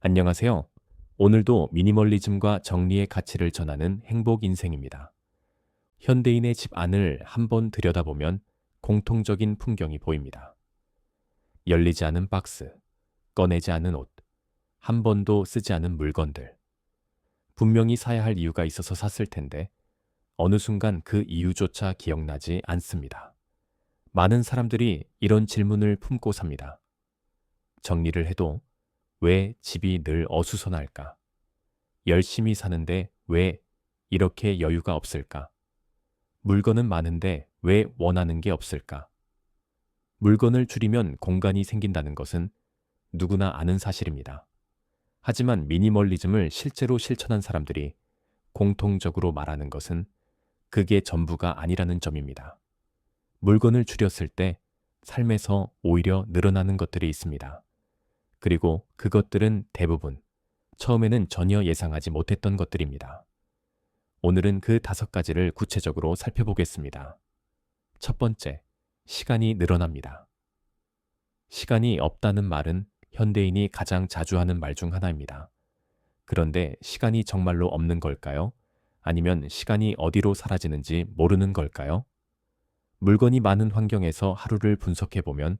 안녕하세요. 오늘도 미니멀리즘과 정리의 가치를 전하는 행복 인생입니다. 현대인의 집 안을 한번 들여다보면 공통적인 풍경이 보입니다. 열리지 않은 박스, 꺼내지 않은 옷, 한 번도 쓰지 않은 물건들. 분명히 사야 할 이유가 있어서 샀을 텐데 어느 순간 그 이유조차 기억나지 않습니다. 많은 사람들이 이런 질문을 품고 삽니다. 정리를 해도 왜 집이 늘 어수선할까? 열심히 사는데 왜 이렇게 여유가 없을까? 물건은 많은데 왜 원하는 게 없을까? 물건을 줄이면 공간이 생긴다는 것은 누구나 아는 사실입니다. 하지만 미니멀리즘을 실제로 실천한 사람들이 공통적으로 말하는 것은 그게 전부가 아니라는 점입니다. 물건을 줄였을 때 삶에서 오히려 늘어나는 것들이 있습니다. 그리고 그것들은 대부분 처음에는 전혀 예상하지 못했던 것들입니다. 오늘은 그 5가지를 구체적으로 살펴보겠습니다. 첫 번째, 시간이 늘어납니다. 시간이 없다는 말은 현대인이 가장 자주 하는 말 중 하나입니다. 그런데 시간이 정말로 없는 걸까요? 아니면 시간이 어디로 사라지는지 모르는 걸까요? 물건이 많은 환경에서 하루를 분석해보면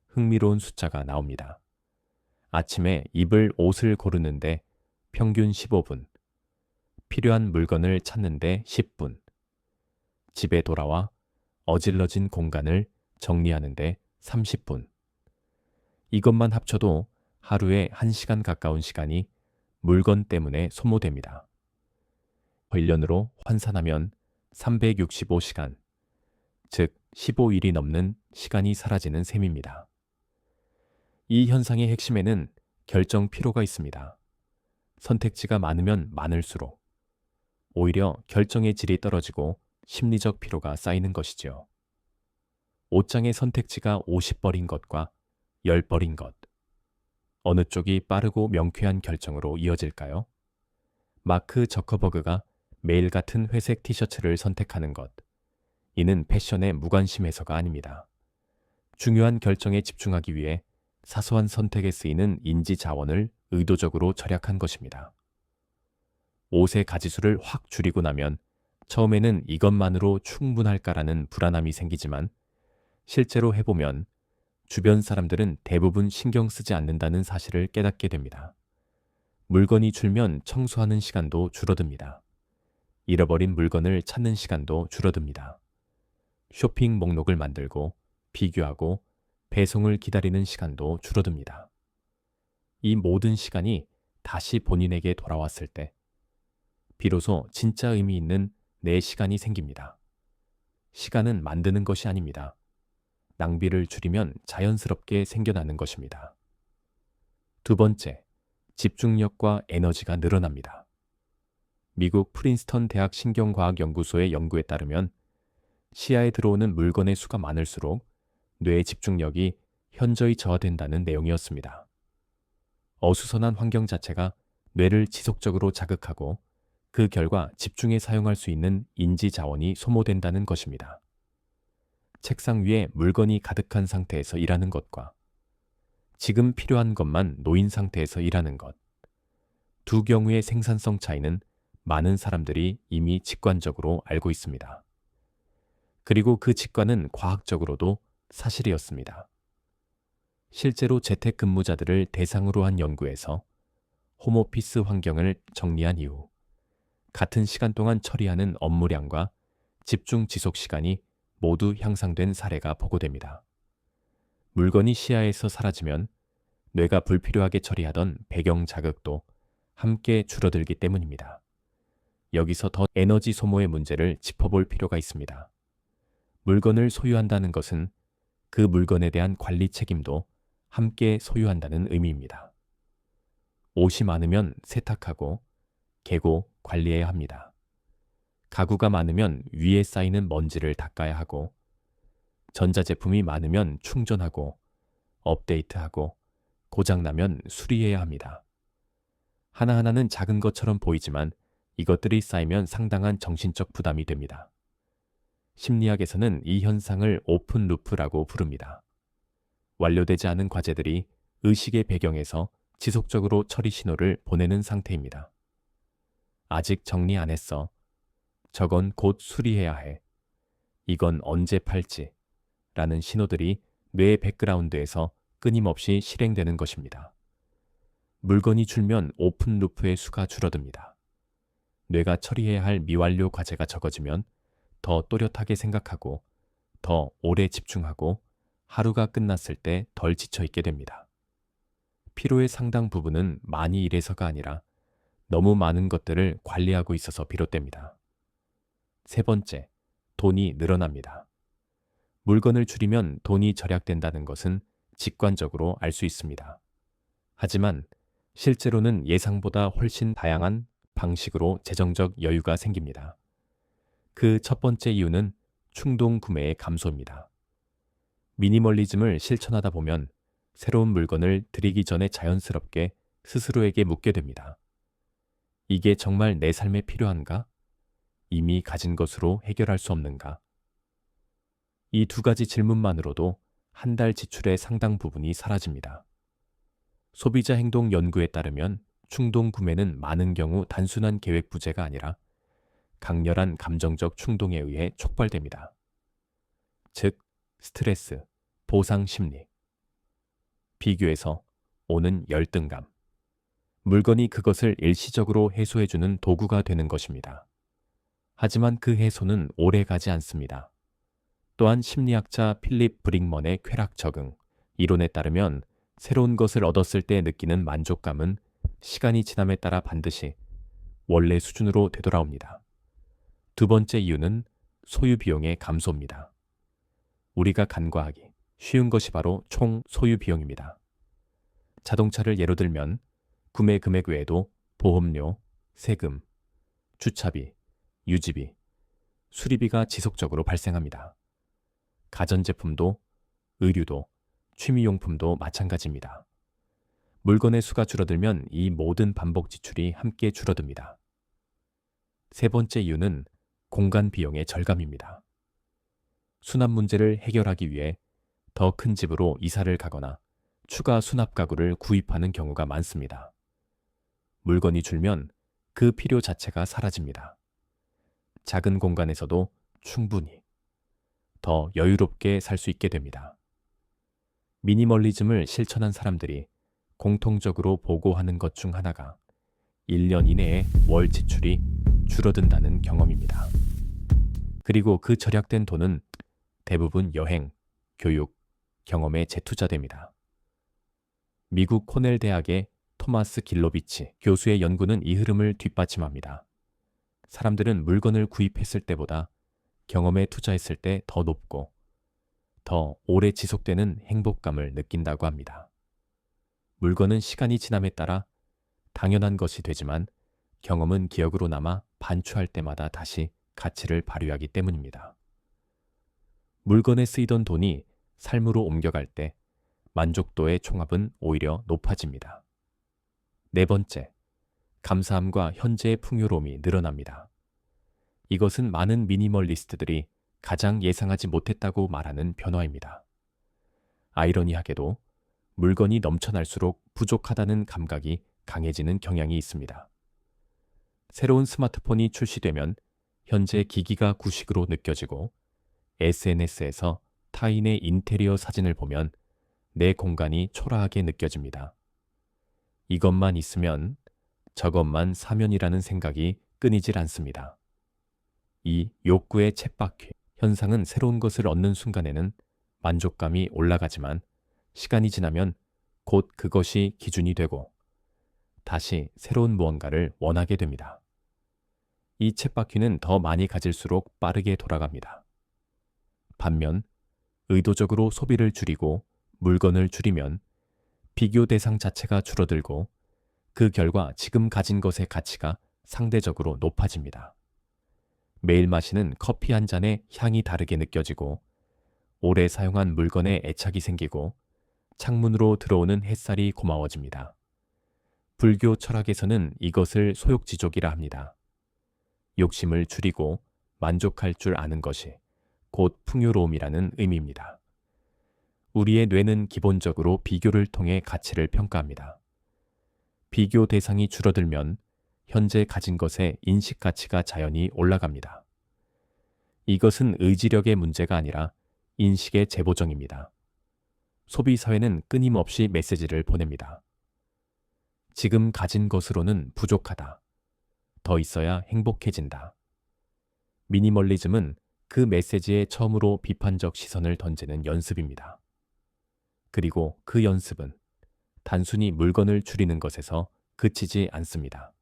흥미로운 숫자가 나옵니다. 아침에 입을 옷을 고르는데 평균 15분, 필요한 물건을 찾는데 10분, 집에 돌아와 어질러진 공간을 정리하는데 30분. 이것만 합쳐도 하루에 1시간 가까운 시간이 물건 때문에 소모됩니다. 1년으로 환산하면 365시간, 즉 15일이 넘는 시간이 사라지는 셈입니다. 이 현상의 핵심에는 결정 피로가 있습니다. 선택지가 많으면 많을수록 오히려 결정의 질이 떨어지고 심리적 피로가 쌓이는 것이지요. 옷장의 선택지가 50벌인 것과 10벌인 것. 어느 쪽이 빠르고 명쾌한 결정으로 이어질까요? 마크 저커버그가 매일 같은 회색 티셔츠를 선택하는 것. 이는 패션에 무관심해서가 아닙니다. 중요한 결정에 집중하기 위해 사소한 선택에 쓰이는 인지 자원을 의도적으로 절약한 것입니다. 옷의 가지수를 확 줄이고 나면 처음에는 이것만으로 충분할까라는 불안함이 생기지만 실제로 해보면 주변 사람들은 대부분 신경 쓰지 않는다는 사실을 깨닫게 됩니다. 물건이 줄면 청소하는 시간도 줄어듭니다. 잃어버린 물건을 찾는 시간도 줄어듭니다. 쇼핑 목록을 만들고 비교하고 배송을 기다리는 시간도 줄어듭니다. 이 모든 시간이 다시 본인에게 돌아왔을 때 비로소 진짜 의미 있는 내 시간이 생깁니다. 시간은 만드는 것이 아닙니다. 낭비를 줄이면 자연스럽게 생겨나는 것입니다. 두 번째, 집중력과 에너지가 늘어납니다. 미국 프린스턴 대학 신경과학연구소의 연구에 따르면 시야에 들어오는 물건의 수가 많을수록 뇌의 집중력이 현저히 저하된다는 내용이었습니다. 어수선한 환경 자체가 뇌를 지속적으로 자극하고 그 결과 집중에 사용할 수 있는 인지 자원이 소모된다는 것입니다. 책상 위에 물건이 가득한 상태에서 일하는 것과 지금 필요한 것만 놓인 상태에서 일하는 것. 두 경우의 생산성 차이는 많은 사람들이 이미 직관적으로 알고 있습니다. 그리고 그 직관은 과학적으로도 사실이었습니다. 실제로 재택근무자들을 대상으로 한 연구에서 홈오피스 환경을 정리한 이후 같은 시간 동안 처리하는 업무량과 집중 지속 시간이 모두 향상된 사례가 보고됩니다. 물건이 시야에서 사라지면 뇌가 불필요하게 처리하던 배경 자극도 함께 줄어들기 때문입니다. 여기서 더 에너지 소모의 문제를 짚어볼 필요가 있습니다. 물건을 소유한다는 것은 그 물건에 대한 관리 책임도 함께 소유한다는 의미입니다. 옷이 많으면 세탁하고 개고 관리해야 합니다. 가구가 많으면 위에 쌓이는 먼지를 닦아야 하고 전자제품이 많으면 충전하고 업데이트하고 고장나면 수리해야 합니다. 하나하나는 작은 것처럼 보이지만 이것들이 쌓이면 상당한 정신적 부담이 됩니다. 심리학에서는 이 현상을 오픈 루프라고 부릅니다. 완료되지 않은 과제들이 의식의 배경에서 지속적으로 처리 신호를 보내는 상태입니다. 아직 정리 안 했어. 저건 곧 수리해야 해. 이건 언제 팔지? 라는 신호들이 뇌의 백그라운드에서 끊임없이 실행되는 것입니다. 물건이 줄면 오픈 루프의 수가 줄어듭니다. 뇌가 처리해야 할 미완료 과제가 적어지면 더 또렷하게 생각하고 더 오래 집중하고 하루가 끝났을 때 덜 지쳐있게 됩니다. 피로의 상당 부분은 많이 일해서가 아니라 너무 많은 것들을 관리하고 있어서 비롯됩니다. 세 번째, 돈이 늘어납니다. 물건을 줄이면 돈이 절약된다는 것은 직관적으로 알 수 있습니다. 하지만 실제로는 예상보다 훨씬 다양한 방식으로 재정적 여유가 생깁니다. 그 첫 번째 이유는 충동 구매의 감소입니다. 미니멀리즘을 실천하다 보면 새로운 물건을 들이기 전에 자연스럽게 스스로에게 묻게 됩니다. 이게 정말 내 삶에 필요한가? 이미 가진 것으로 해결할 수 없는가? 이 두 가지 질문만으로도 한 달 지출의 상당 부분이 사라집니다. 소비자 행동 연구에 따르면 충동 구매는 많은 경우 단순한 계획 부재가 아니라 강렬한 감정적 충동에 의해 촉발됩니다. 즉, 스트레스, 보상 심리, 비교해서 오는 열등감, 물건이 그것을 일시적으로 해소해주는 도구가 되는 것입니다. 하지만 그 해소는 오래 가지 않습니다. 또한 심리학자 필립 브릭먼의 쾌락 적응 이론에 따르면 새로운 것을 얻었을 때 느끼는 만족감은 시간이 지남에 따라 반드시 원래 수준으로 되돌아옵니다. 두 번째 이유는 소유 비용의 감소입니다. 우리가 간과하기 쉬운 것이 바로 총 소유 비용입니다. 자동차를 예로 들면 구매 금액 외에도 보험료, 세금, 주차비, 유지비, 수리비가 지속적으로 발생합니다. 가전제품도, 의류도, 취미용품도 마찬가지입니다. 물건의 수가 줄어들면 이 모든 반복 지출이 함께 줄어듭니다. 세 번째 이유는 공간 비용의 절감입니다. 수납 문제를 해결하기 위해 더 큰 집으로 이사를 가거나 추가 수납 가구를 구입하는 경우가 많습니다. 물건이 줄면 그 필요 자체가 사라집니다. 작은 공간에서도 충분히 더 여유롭게 살 수 있게 됩니다. 미니멀리즘을 실천한 사람들이 공통적으로 보고하는 것 중 하나가 1년 이내에 월 지출이 줄어든다는 경험입니다. 그리고 그 절약된 돈은 대부분 여행, 교육, 경험에 재투자됩니다. 미국 코넬 대학의 토마스 길로비치 교수의 연구는 이 흐름을 뒷받침합니다. 사람들은 물건을 구입했을 때보다 경험에 투자했을 때 더 높고 더 오래 지속되는 행복감을 느낀다고 합니다. 물건은 시간이 지남에 따라 당연한 것이 되지만 경험은 기억으로 남아 반추할 때마다 다시 가치를 발휘하기 때문입니다. 물건에 쓰이던 돈이 삶으로 옮겨갈 때 만족도의 총합은 오히려 높아집니다. 네 번째, 감사함과 현재의 풍요로움이 늘어납니다. 이것은 많은 미니멀리스트들이 가장 예상하지 못했다고 말하는 변화입니다. 아이러니하게도 물건이 넘쳐날수록 부족하다는 감각이 강해지는 경향이 있습니다. 새로운 스마트폰이 출시되면 현재 기기가 구식으로 느껴지고 SNS에서 타인의 인테리어 사진을 보면 내 공간이 초라하게 느껴집니다. 이것만 있으면 저것만 사면이라는 생각이 끊이질 않습니다. 이 욕구의 쳇바퀴 현상은 새로운 것을 얻는 순간에는 만족감이 올라가지만 시간이 지나면 곧 그것이 기준이 되고 다시 새로운 무언가를 원하게 됩니다. 이 쳇바퀴는 더 많이 가질수록 빠르게 돌아갑니다. 반면 의도적으로 소비를 줄이고 물건을 줄이면 비교 대상 자체가 줄어들고 그 결과 지금 가진 것의 가치가 상대적으로 높아집니다. 매일 마시는 커피 한 잔의 향이 다르게 느껴지고 오래 사용한 물건에 애착이 생기고 창문으로 들어오는 햇살이 고마워집니다. 불교 철학에서는 이것을 소욕지족이라 합니다. 욕심을 줄이고 만족할 줄 아는 것이 곧 풍요로움이라는 의미입니다. 우리의 뇌는 기본적으로 비교를 통해 가치를 평가합니다. 비교 대상이 줄어들면 현재 가진 것의 인식 가치가 자연히 올라갑니다. 이것은 의지력의 문제가 아니라 인식의 재보정입니다. 소비사회는 끊임없이 메시지를 보냅니다. 지금 가진 것으로는 부족하다. 더 있어야 행복해진다. 미니멀리즘은 그 메시지에 처음으로 비판적 시선을 던지는 연습입니다. 그리고 그 연습은 단순히 물건을 줄이는 것에서 그치지 않습니다.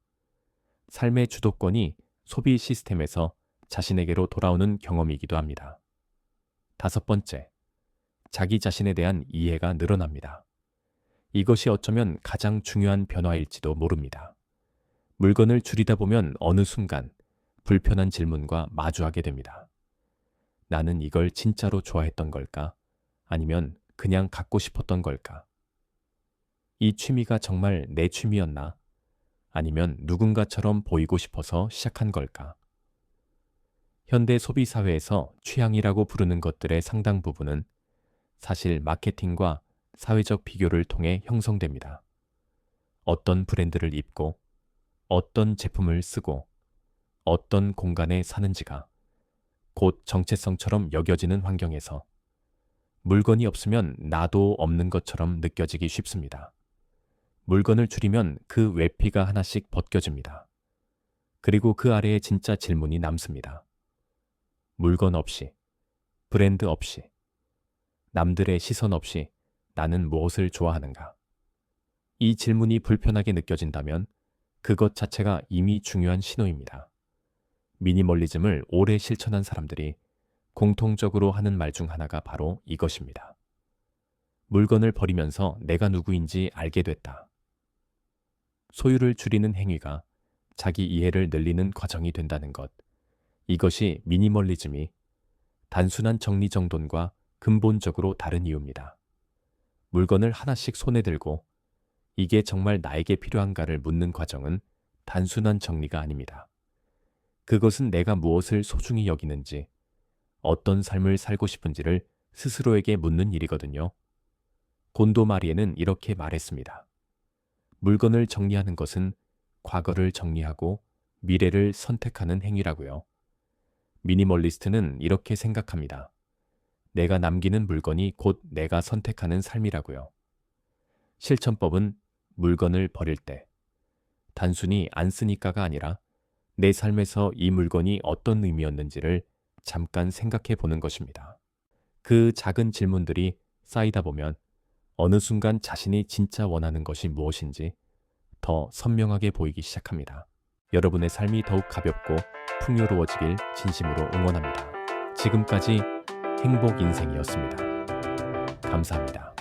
삶의 주도권이 소비 시스템에서 자신에게로 돌아오는 경험이기도 합니다. 5번째, 자기 자신에 대한 이해가 늘어납니다. 이것이 어쩌면 가장 중요한 변화일지도 모릅니다. 물건을 줄이다 보면 어느 순간 불편한 질문과 마주하게 됩니다. 나는 이걸 진짜로 좋아했던 걸까? 아니면 그냥 갖고 싶었던 걸까? 이 취미가 정말 내 취미였나? 아니면 누군가처럼 보이고 싶어서 시작한 걸까? 현대 소비 사회에서 취향이라고 부르는 것들의 상당 부분은 사실 마케팅과 사회적 비교를 통해 형성됩니다. 어떤 브랜드를 입고, 어떤 제품을 쓰고, 어떤 공간에 사는지가 곧 정체성처럼 여겨지는 환경에서 물건이 없으면 나도 없는 것처럼 느껴지기 쉽습니다. 물건을 줄이면 그 외피가 하나씩 벗겨집니다. 그리고 그 아래에 진짜 질문이 남습니다. 물건 없이, 브랜드 없이, 남들의 시선 없이 나는 무엇을 좋아하는가? 이 질문이 불편하게 느껴진다면 그것 자체가 이미 중요한 신호입니다. 미니멀리즘을 오래 실천한 사람들이 공통적으로 하는 말 중 하나가 바로 이것입니다. 물건을 버리면서 내가 누구인지 알게 됐다. 소유를 줄이는 행위가 자기 이해를 늘리는 과정이 된다는 것. 이것이 미니멀리즘이 단순한 정리정돈과 근본적으로 다른 이유입니다. 물건을 하나씩 손에 들고 이게 정말 나에게 필요한가를 묻는 과정은 단순한 정리가 아닙니다. 그것은 내가 무엇을 소중히 여기는지, 어떤 삶을 살고 싶은지를 스스로에게 묻는 일이거든요. 곤도 마리에는 이렇게 말했습니다. 물건을 정리하는 것은 과거를 정리하고 미래를 선택하는 행위라고요. 미니멀리스트는 이렇게 생각합니다. 내가 남기는 물건이 곧 내가 선택하는 삶이라고요. 실천법은 물건을 버릴 때 단순히 안 쓰니까가 아니라 내 삶에서 이 물건이 어떤 의미였는지를 잠깐 생각해 보는 것입니다. 그 작은 질문들이 쌓이다 보면 어느 순간 자신이 진짜 원하는 것이 무엇인지 더 선명하게 보이기 시작합니다. 여러분의 삶이 더욱 가볍고 풍요로워지길 진심으로 응원합니다. 지금까지 행복 인생이었습니다. 감사합니다.